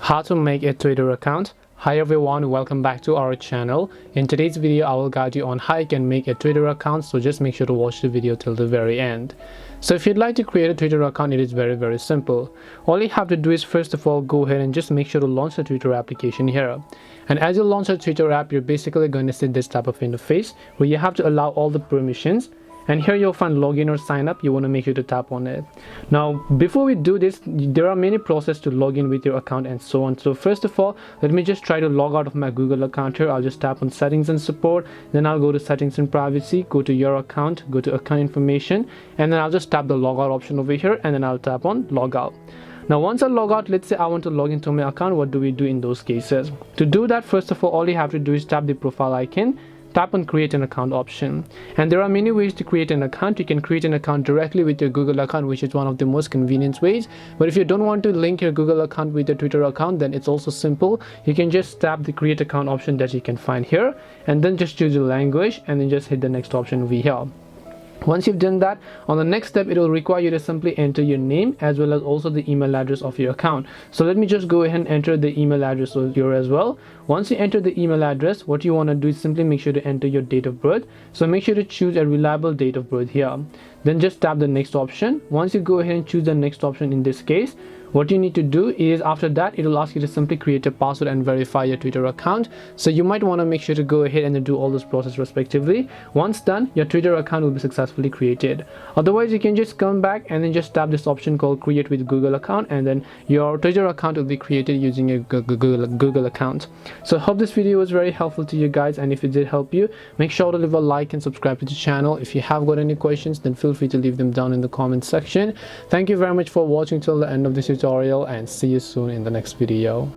How to make a Twitter account. Hi everyone, welcome back to our channel. In today's video I will guide you on how you can make a Twitter account, so just make sure to watch the video till the very end. So if you'd like to create a Twitter account, it is very simple. All you have to do is first of all go ahead and just make sure to launch the Twitter application here. And as you launch the Twitter app, you're basically going to see this type of interface where you have to allow all the permissions. And here you'll find login or sign up. You want to make sure to tap on it. Now before we do this, there are many processes to log in with your account and so on. So first of all, let me just try to log out of my Google account here. I'll just tap on settings and support, then I'll go to settings and privacy, go to your account, go to account information, and then I'll just tap the logout option over here, and then I'll tap on logout. Now once I log out, let's say I want to log into my account. What do we do in those cases? To do that, first of all you have to do is tap the profile icon, tap on create an account option. And there are many ways to create an account. You can create an account directly with your Google account, which is one of the most convenient ways. But if you don't want to link your Google account with your Twitter account, then it's also simple. You can just tap the create account option that you can find here, and then just choose your language, and then just hit the next option over here. Once you've done that, on the next step it will require you to simply enter your name as well as also the email address of your account. So let me just go ahead and enter the email address here as well. Once you enter the email address, what you want to do is simply make sure to enter your date of birth. So make sure to choose a reliable date of birth here. Then just tap the next option. Once you go ahead and choose the next option, in this case what you need to do is after that it will ask you to simply create a password and verify your Twitter account. So you might want to make sure to go ahead and do all this process respectively. Once done, your Twitter account will be successfully created. Otherwise you can just come back and then just tap this option called create with Google account, and then your Twitter account will be created using your Google account. So I hope this video was very helpful to you guys, and if it did help you, make sure to leave a like and subscribe to the channel. If you have got any questions, then feel free to leave them down in the comment section. Thank you very much for watching till the end of this tutorial, and see you soon in the next video.